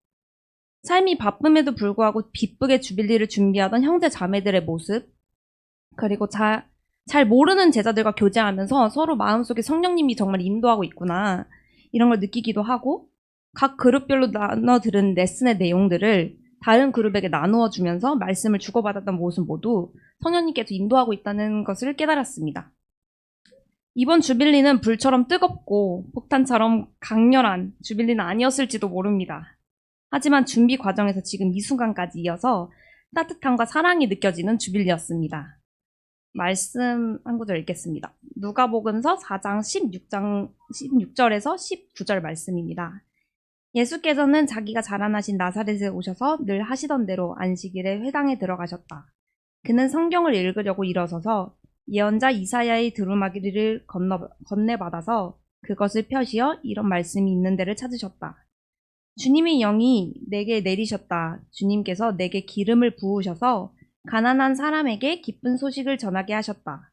삶이 바쁨에도 불구하고 기쁘게 주빌리를 준비하던 형제 자매들의 모습, 그리고 잘 모르는 제자들과 교제하면서 서로 마음속에 성령님이 정말 인도하고 있구나 이런 걸 느끼기도 하고 각 그룹별로 나눠 들은 레슨의 내용들을 다른 그룹에게 나누어 주면서 말씀을 주고받았던 모습 모두 성령님께서 인도하고 있다는 것을 깨달았습니다. 이번 주빌리는 불처럼 뜨겁고 폭탄처럼 강렬한 주빌리는 아니었을지도 모릅니다. 하지만 준비 과정에서 지금 이 순간까지 이어서 따뜻함과 사랑이 느껴지는 주빌리였습니다. 말씀 한 구절 읽겠습니다. 누가복음서 4장 16절에서 19절 말씀입니다. 예수께서는 자기가 자라나신 나사렛에 오셔서 늘 하시던 대로 안식일에 회당에 들어가셨다. 그는 성경을 읽으려고 일어서서 예언자 이사야의 두루마기를 건네받아서 그것을 펴시어 이런 말씀이 있는 데를 찾으셨다. 주님의 영이 내게 내리셨다. 주님께서 내게 기름을 부으셔서 가난한 사람에게 기쁜 소식을 전하게 하셨다.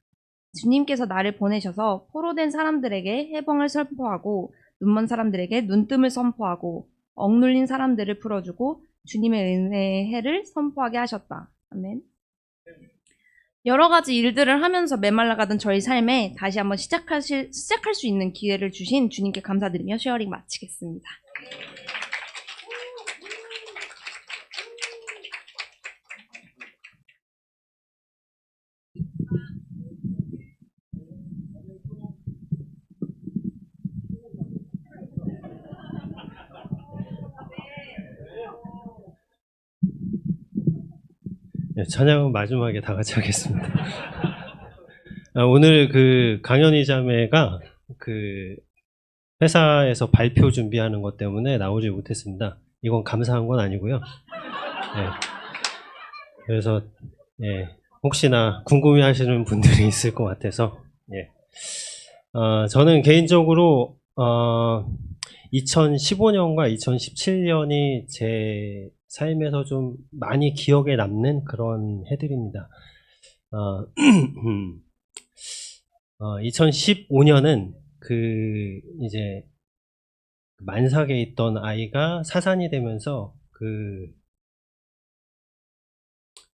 주님께서 나를 보내셔서 포로된 사람들에게 해방을 선포하고 눈먼 사람들에게 눈뜸을 선포하고 억눌린 사람들을 풀어주고 주님의 은혜의 해를 선포하게 하셨다. 아멘. 여러 가지 일들을 하면서 메말라가던 저희 삶에 다시 한번 시작할 수 있는 기회를 주신 주님께 감사드리며 쉐어링 마치겠습니다. 네, 찬양은 마지막에 다 같이 하겠습니다. 오늘 그 강연희 자매가 그 회사에서 발표 준비하는 것 때문에 나오지 못했습니다. 이건 감사한 건 아니고요. 네. 그래서 혹시나 궁금해하시는 분들이 있을 것 같아서 저는 개인적으로 2015년과 2017년이 제 삶에서 좀 많이 기억에 남는 그런 해들입니다. 2015년은 그 이제 만삭에 있던 아이가 사산이 되면서 그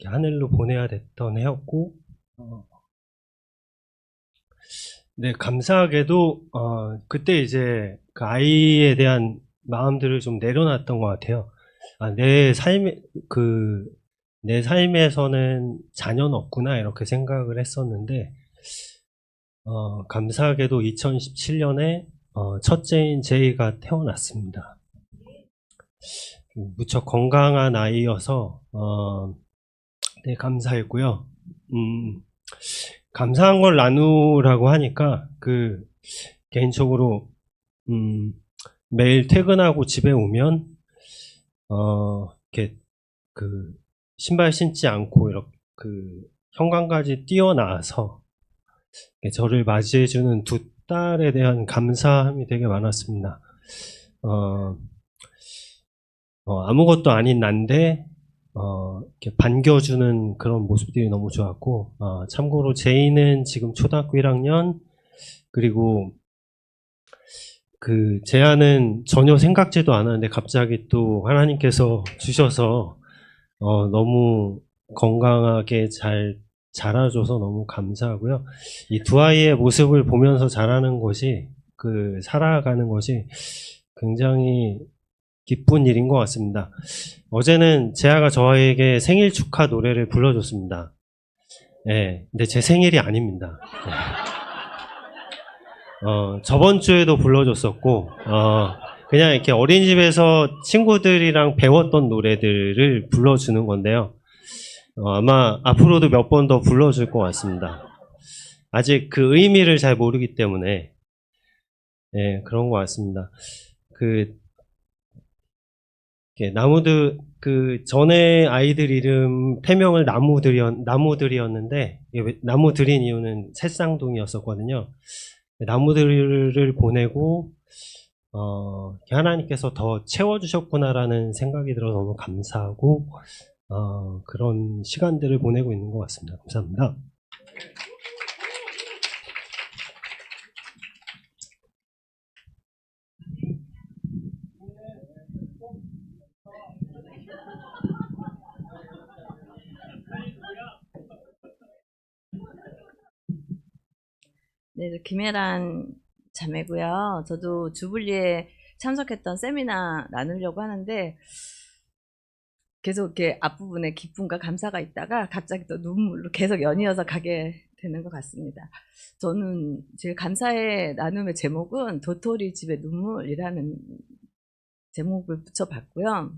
하늘로 보내야 됐던 해였고, 네, 감사하게도 그때 이제 그 아이에 대한 마음들을 좀 내려놨던 것 같아요. 내 삶에서는 자녀는 없구나 이렇게 생각을 했었는데, 감사하게도 2017년에 첫째인 제이가 태어났습니다. 무척 건강한 아이여서 네, 감사했고요. 감사한 걸 나누라고 하니까 개인적으로 매일 퇴근하고 집에 오면 이렇게 신발 신지 않고 이렇게 현관까지 뛰어나와서 저를 맞이해주는 두 딸에 대한 감사함이 되게 많았습니다. 아무것도 아닌 난데 이렇게 반겨주는 그런 모습들이 너무 좋았고, 참고로 제이는 지금 초등학교 1학년, 그리고 제아는 전혀 생각지도 않았는데 갑자기 또 하나님께서 주셔서 너무 건강하게 잘 자라줘서 너무 감사하고요. 이 두 아이의 모습을 보면서 자라는 것이, 살아가는 것이 굉장히 기쁜 일인 것 같습니다. 어제는 제아가 저에게 생일 축하 노래를 불러줬습니다. 네, 근데 제 생일이 아닙니다. 저번 주에도 불러줬었고, 그냥 이렇게 어린이집에서 친구들이랑 배웠던 노래들을 불러주는 건데요. 아마 앞으로도 몇 번 더 불러줄 것 같습니다. 아직 그 의미를 잘 모르기 때문에, 네, 그런 것 같습니다. 전에 아이들 이름 태명을 나무들이었는데, 나무들인 이유는 새쌍둥이였었거든요. 나무들을 보내고, 하나님께서 더 채워주셨구나라는 생각이 들어서 너무 감사하고, 그런 시간들을 보내고 있는 것 같습니다. 감사합니다. 네, 저 김혜란 자매고요. 저도 주불리에 참석했던 세미나 나누려고 하는데 계속 이렇게 앞부분에 기쁨과 감사가 있다가 갑자기 또 눈물로 계속 연이어서 가게 되는 것 같습니다. 저는 제일 감사의 나눔의 제목은 도토리 집의 눈물이라는 제목을 붙여봤고요.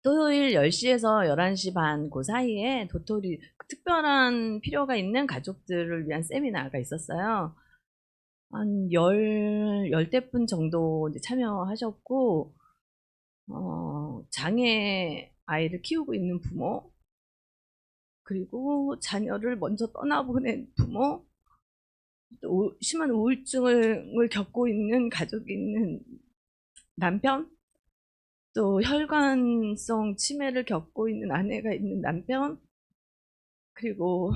토요일 10시에서 11시 반 그 사이에 도토리 특별한 필요가 있는 가족들을 위한 세미나가 있었어요. 한 10분 정도 이제 참여하셨고, 장애 아이를 키우고 있는 부모, 그리고 자녀를 먼저 떠나보낸 부모, 또 심한 우울증을 겪고 있는 가족이 있는 남편, 또 혈관성 치매를 겪고 있는 아내가 있는 남편, 그리고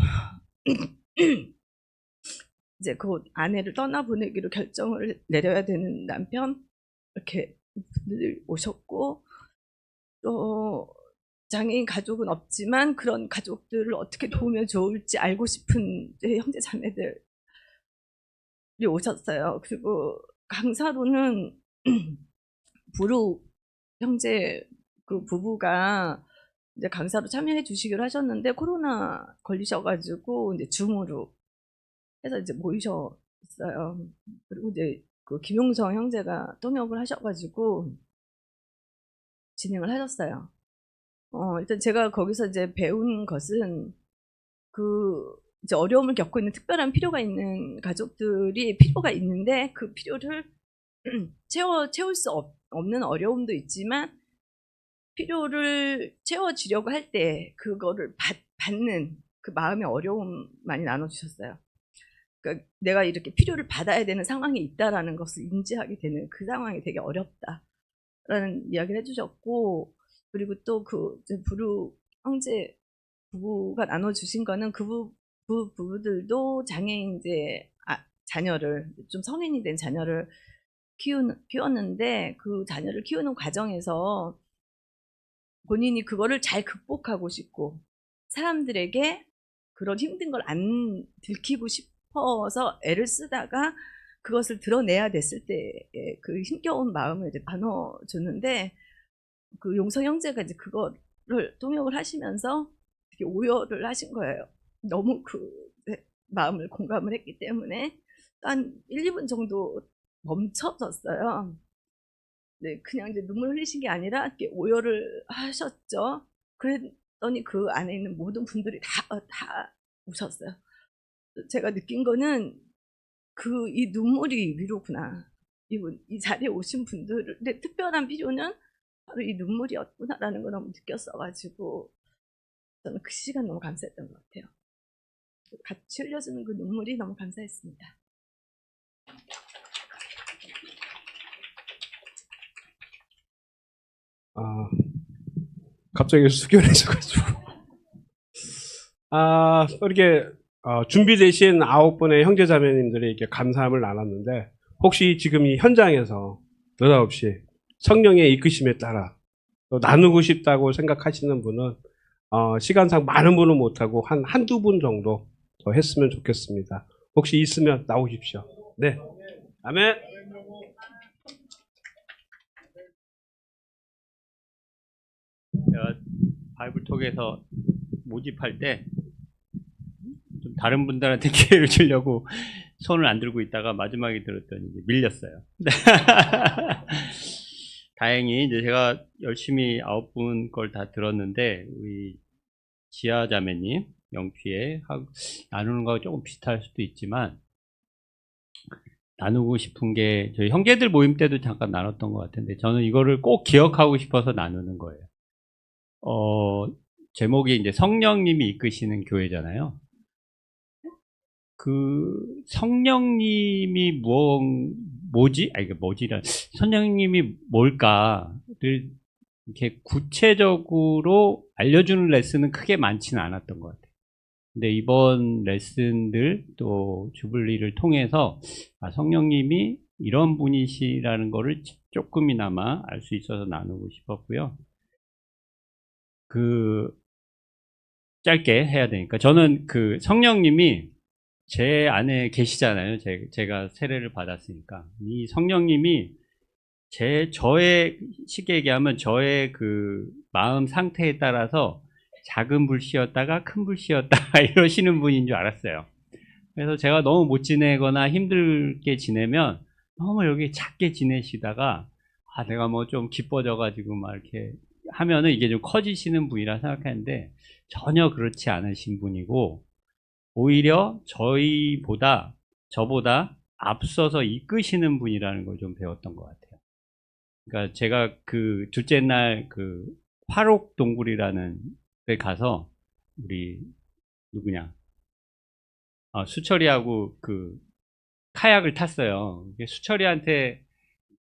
이제 그 아내를 떠나보내기로 결정을 내려야 되는 남편 이렇게 분들 오셨고, 또 장애인 가족은 없지만 그런 가족들을 어떻게 도우면 좋을지 알고 싶은 제 형제 자매들이 오셨어요. 그리고 강사로는 부루 형제 그 부부가 이제 강사로 참여해 주시기로 하셨는데 코로나 걸리셔가지고 이제 줌으로 해서 이제 모이셨어요. 그리고 이제 그 김용성 형제가 통역을 하셔가지고 진행을 하셨어요. 일단 제가 거기서 이제 배운 것은 그 이제 어려움을 겪고 있는 특별한 필요가 있는 가족들이 필요가 있는데 그 필요를 채울 수 없는 어려움도 있지만 필요를 채워주려고 할 때 그거를 받는 그 마음의 어려움 많이 나눠주셨어요. 그러니까 내가 이렇게 필요를 받아야 되는 상황이 있다라는 것을 인지하게 되는 그 상황이 되게 어렵다라는 이야기를 해주셨고, 그리고 또 그 부루 형제 부부가 나눠주신 거는 그 부부들도 장애인 이제 자녀를 좀 성인이 된 자녀를 키웠는데 그 자녀를 키우는 과정에서 본인이 그거를 잘 극복하고 싶고 사람들에게 그런 힘든 걸 안 들키고 싶어서 애를 쓰다가 그것을 드러내야 됐을 때의 그 힘겨운 마음을 이제 나눠줬는데, 그 용성 형제가 이제 그거를 통역을 하시면서 되게 오열을 하신 거예요. 너무 그 마음을 공감을 했기 때문에 한 1, 2분 정도 멈춰졌어요. 네, 그냥 이제 눈물 흘리신 게 아니라 이렇게 오열을 하셨죠. 그랬더니 그 안에 있는 모든 분들이 다 우셨어요. 제가 느낀 거는 이 눈물이 위로구나. 이 자리에 오신 분들의 특별한 필요는 바로 이 눈물이었구나라는 걸 너무 느꼈어가지고 저는 그 시간 너무 감사했던 것 같아요. 같이 흘려주는 그 눈물이 너무 감사했습니다. 갑자기 숙연해져가지고. 이렇게 준비되신 9분의 형제자매님들이 이렇게 감사함을 나눴는데, 혹시 지금 이 현장에서 느닷없이 성령의 이끄심에 따라 또 나누고 싶다고 생각하시는 분은 시간상 많은 분은 못하고 한두 분 정도 더 했으면 좋겠습니다. 혹시 있으면 나오십시오. 네. 아멘. 제가 바이블톡에서 모집할 때 좀 다른 분들한테 기회를 주려고 손을 안 들고 있다가 마지막에 들었더니 이제 밀렸어요. 다행히 이제 제가 열심히 9분 걸 다 들었는데 우리 지아 자매님 영피에 나누는 거하고 조금 비슷할 수도 있지만 나누고 싶은 게 저희 형제들 모임 때도 잠깐 나눴던 것 같은데 저는 이거를 꼭 기억하고 싶어서 나누는 거예요. 제목이 이제 성령님이 이끄시는 교회잖아요. 그 성령님이 성령님이 뭘까를 이렇게 구체적으로 알려주는 레슨은 크게 많지는 않았던 것 같아요. 근데 이번 레슨들 또 주블리를 통해서 성령님이 이런 분이시라는 거를 조금이나마 알 수 있어서 나누고 싶었고요. 짧게 해야 되니까 저는 그 성령님이 제 안에 계시잖아요. 제가 세례를 받았으니까 이 성령님이 저의 쉽게 얘기하면 저의 그 마음 상태에 따라서 작은 불씨였다가 큰 불씨였다가 이러시는 분인 줄 알았어요. 그래서 제가 너무 못 지내거나 힘들게 지내면 너무 여기 작게 지내시다가 내가 뭐 좀 기뻐져 가지고 막 이렇게 하면은 이게 좀 커지시는 분이라 생각하는데 전혀 그렇지 않으신 분이고 오히려 저보다 앞서서 이끄시는 분이라는 걸 좀 배웠던 것 같아요. 그러니까 제가 그 둘째 날 그 화록 동굴이라는 데 가서 우리 수철이하고 그 카약을 탔어요. 수철이한테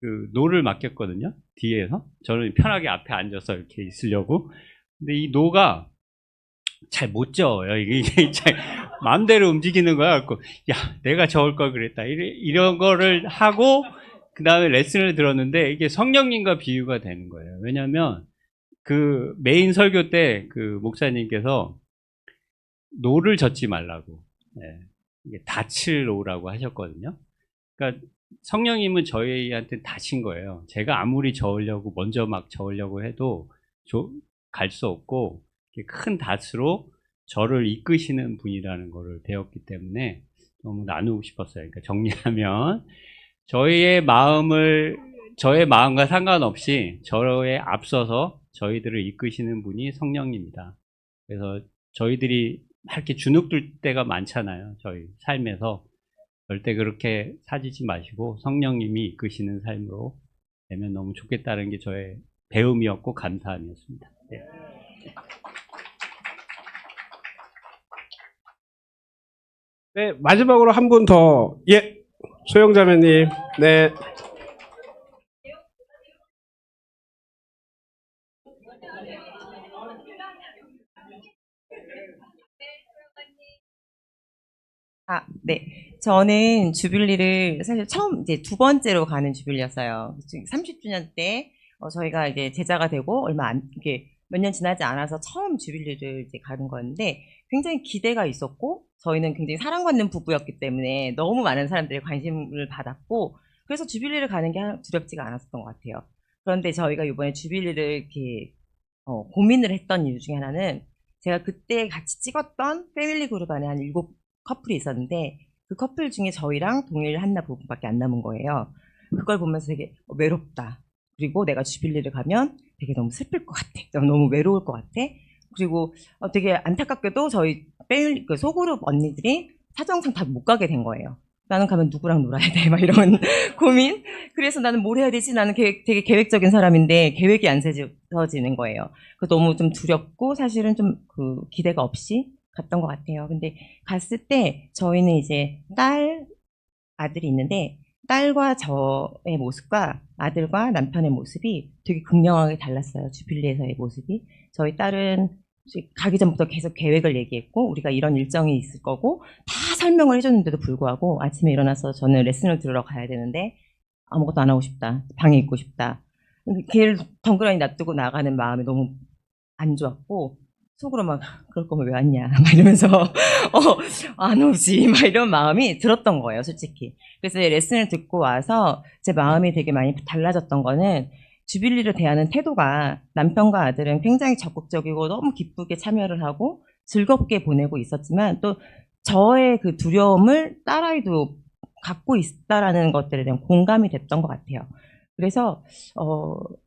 그 노를 맡겼거든요. 뒤에서 저는 편하게 앞에 앉아서 이렇게 있으려고. 근데 이 노가 잘 못 저어요. 이게 잘 마음대로 움직이는 거야. 갖고 야, 내가 저을 걸 그랬다. 이런 거를 하고 그 다음에 레슨을 들었는데 이게 성령님과 비유가 되는 거예요. 왜냐하면 그 메인 설교 때 그 목사님께서 노를 젓지 말라고, 이게 닷을 놓으라고 하셨거든요. 그러니까 성령님은 저희한테 닫힌 거예요. 제가 아무리 저으려고 먼저 막 저으려고 해도 갈 수 없고 큰 닷으로 저를 이끄시는 분이라는 것을 배웠기 때문에 너무 나누고 싶었어요. 그러니까 정리하면 저의 마음과 상관없이 저에 앞서서 저희들을 이끄시는 분이 성령님이다. 그래서 저희들이 이렇게 주눅들 때가 많잖아요. 저희 삶에서. 절대 그렇게 사지지 마시고 성령님이 이끄시는 삶으로 되면 너무 좋겠다는 게 저의 배움이었고 감사함이었습니다. 네. 네, 마지막으로 한 분 더. 예, 소영자매님. 네. 네. 저는 주빌리를 사실 처음 이제 두 번째로 가는 주빌리였어요. 30주년 때 저희가 이제 제자가 되고 이게 몇 년 지나지 않아서 처음 주빌리를 이제 가는 건데 굉장히 기대가 있었고 저희는 굉장히 사랑받는 부부였기 때문에 너무 많은 사람들의 관심을 받았고 그래서 주빌리를 가는 게 두렵지가 않았었던 것 같아요. 그런데 저희가 이번에 주빌리를 이렇게 고민을 했던 이유 중에 하나는 제가 그때 같이 찍었던 패밀리 그룹 안에 한 7커플이 있었는데 그 커플 중에 저희랑 동일 한나 부부밖에 안 남은 거예요. 그걸 보면서 되게 외롭다. 그리고 내가 주빌리를 가면 되게 너무 슬플 것 같아. 너무 외로울 것 같아. 그리고 되게 안타깝게도 저희 패밀리 그 소그룹 언니들이 사정상 다 못 가게 된 거예요. 나는 가면 누구랑 놀아야 돼? 막 이런 고민. 그래서 나는 뭘 해야 되지? 나는 되게 계획적인 사람인데 계획이 안 세워지는 거예요. 그 너무 좀 두렵고 사실은 좀 그 기대가 없이 갔던 것 같아요. 근데 갔을 때 저희는 이제 아들이 있는데 딸과 저의 모습과 아들과 남편의 모습이 되게 극명하게 달랐어요. 주빌리에서의 모습이. 저희 딸은 가기 전부터 계속 계획을 얘기했고 우리가 이런 일정이 있을 거고 다 설명을 해줬는데도 불구하고 아침에 일어나서 저는 레슨을 들으러 가야 되는데 아무것도 안 하고 싶다. 방에 있고 싶다. 걔를 덩그러니 놔두고 나가는 마음이 너무 안 좋았고 속으로 막 그럴 거면 왜 왔냐 막 이러면서 안 오지 막 이런 마음이 들었던 거예요, 솔직히. 그래서 레슨을 듣고 와서 제 마음이 되게 많이 달라졌던 거는 주빌리를 대하는 태도가 남편과 아들은 굉장히 적극적이고 너무 기쁘게 참여를 하고 즐겁게 보내고 있었지만 또 저의 그 두려움을 딸아이도 갖고 있다라는 것들에 대한 공감이 됐던 것 같아요. 그래서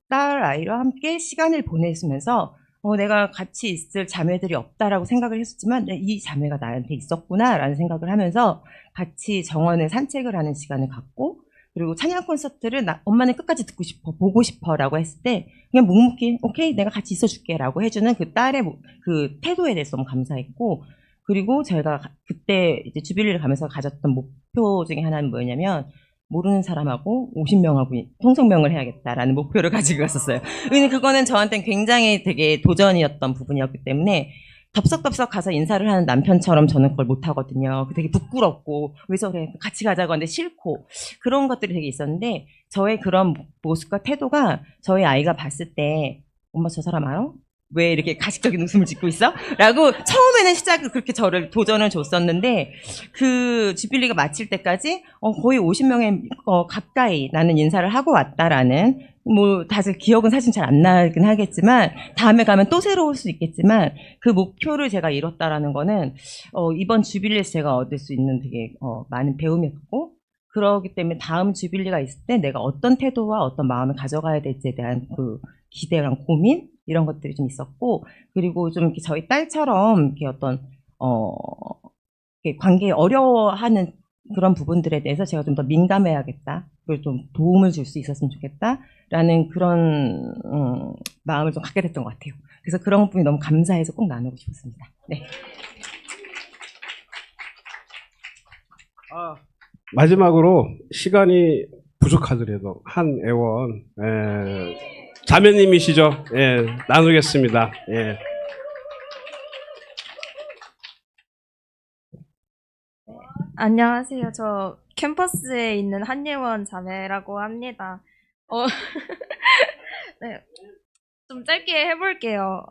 딸아이와 함께 시간을 보내면서 내가 같이 있을 자매들이 없다라고 생각을 했었지만 이 자매가 나한테 있었구나라는 생각을 하면서 같이 정원에 산책을 하는 시간을 갖고 그리고 찬양 콘서트를 엄마는 끝까지 듣고 싶어, 보고 싶어라고 했을 때 그냥 묵묵히 오케이 내가 같이 있어줄게라고 해주는 그 딸의 그 태도에 대해서 너무 감사했고 그리고 제가 그때 이제 주빌리를 가면서 가졌던 목표 중에 하나는 뭐였냐면 모르는 사람하고 50명하고 통성명을 해야겠다라는 목표를 가지고 갔었어요. 근데 그거는 저한테는 굉장히 되게 도전이었던 부분이었기 때문에 덥석덥석 가서 인사를 하는 남편처럼 저는 그걸 못하거든요. 되게 부끄럽고 왜 저래 같이 가자고 하는데 싫고 그런 것들이 되게 있었는데 저의 그런 모습과 태도가 저희 아이가 봤을 때 엄마 저 사람 알아? 왜 이렇게 가식적인 웃음을 짓고 있어? 라고 처음에는 시작을 그렇게 저를 도전을 줬었는데 그 주빌리가 마칠 때까지 거의 50명에 가까이 나는 인사를 하고 왔다라는 뭐 다들 기억은 사실 잘 안 나긴 하겠지만 다음에 가면 또 새로울 수 있겠지만 그 목표를 제가 이뤘다라는 거는 이번 주빌리에서 제가 얻을 수 있는 되게 많은 배움이었고 그러기 때문에 다음 주빌리가 있을 때 내가 어떤 태도와 어떤 마음을 가져가야 될지에 대한 그 기대랑 고민 이런 것들이 좀 있었고 그리고 좀 이렇게 저희 딸처럼 이렇게 어떤 이렇게 관계에 어려워하는 그런 부분들에 대해서 제가 좀 더 민감해야겠다 그리고 좀 도움을 줄 수 있었으면 좋겠다라는 그런 마음을 좀 갖게 됐던 것 같아요. 그래서 그런 부분이 너무 감사해서 꼭 나누고 싶었습니다. 네. 마지막으로 시간이 부족하더라도 한 애원 자매님이시죠? 예, 나누겠습니다. 예. 안녕하세요. 저 캠퍼스에 있는 한예원 자매라고 합니다. 네, 좀 짧게 해볼게요.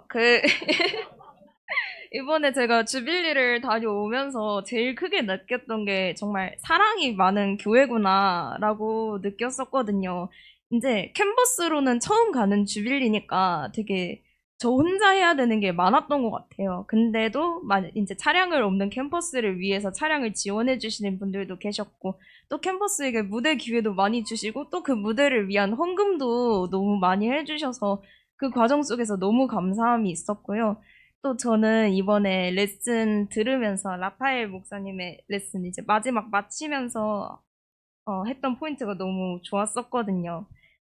이번에 제가 주빌리를 다녀오면서 제일 크게 느꼈던 게 정말 사랑이 많은 교회구나라고 느꼈었거든요. 이제 캠퍼스로는 처음 가는 주빌리니까 되게 저 혼자 해야 되는 게 많았던 것 같아요. 근데도 이제 차량을 없는 캠퍼스를 위해서 차량을 지원해 주시는 분들도 계셨고, 또 캠퍼스에게 무대 기회도 많이 주시고, 또 그 무대를 위한 헌금도 너무 많이 해주셔서 그 과정 속에서 너무 감사함이 있었고요. 또 저는 이번에 레슨 들으면서 라파엘 목사님의 레슨 이제 마지막 마치면서 했던 포인트가 너무 좋았었거든요.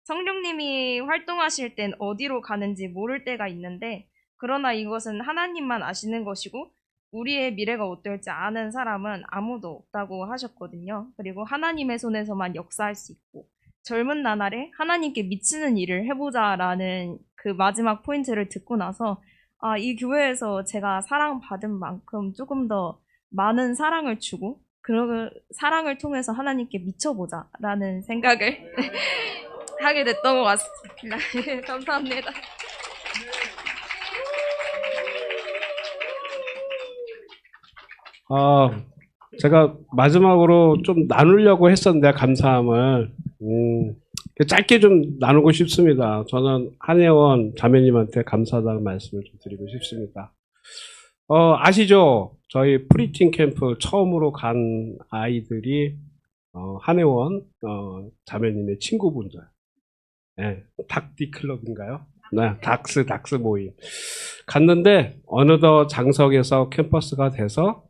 성령님이 활동하실 땐 어디로 가는지 모를 때가 있는데, 그러나 이것은 하나님만 아시는 것이고 우리의 미래가 어떨지 아는 사람은 아무도 없다고 하셨거든요. 그리고 하나님의 손에서만 역사할 수 있고, 젊은 나날에 하나님께 미치는 일을 해보자라는 그 마지막 포인트를 듣고 나서 이 교회에서 제가 사랑받은 만큼 조금 더 많은 사랑을 주고, 그 사랑을 통해서 하나님께 미쳐보자라는 생각을 하게 됐던 것 같습니다. 감사합니다. 제가 마지막으로 좀 나누려고 했었는데, 감사함을. 짧게 좀 나누고 싶습니다. 저는 한혜원 자매님한테 감사하다는 말씀을 좀 드리고 싶습니다. 아시죠? 저희 프리틴 캠프 처음으로 간 아이들이, 한혜원, 자매님의 친구분들. 네, 닥디 클럽인가요? 네, 닥스 모임. 갔는데, 어느덧 장석에서 캠퍼스가 돼서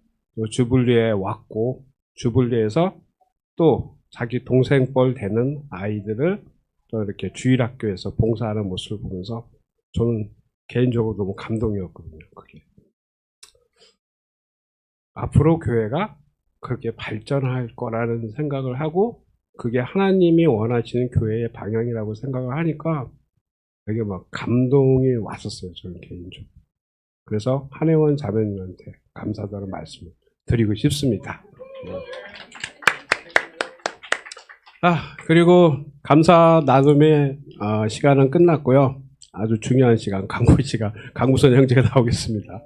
주불리에 왔고, 주불리에서 또 자기 동생뻘 되는 아이들을 또 이렇게 주일학교에서 봉사하는 모습을 보면서 저는 개인적으로 너무 감동이었거든요. 그게. 앞으로 교회가 그렇게 발전할 거라는 생각을 하고, 그게 하나님이 원하시는 교회의 방향이라고 생각을 하니까 되게 막 감동이 왔었어요. 저는 개인적으로. 그래서 한혜원 자매님한테 감사하다는 말씀을 드리고 싶습니다. 네. 그리고 감사 나눔의 시간은 끝났고요. 아주 중요한 시간, 강구선 형제가 나오겠습니다.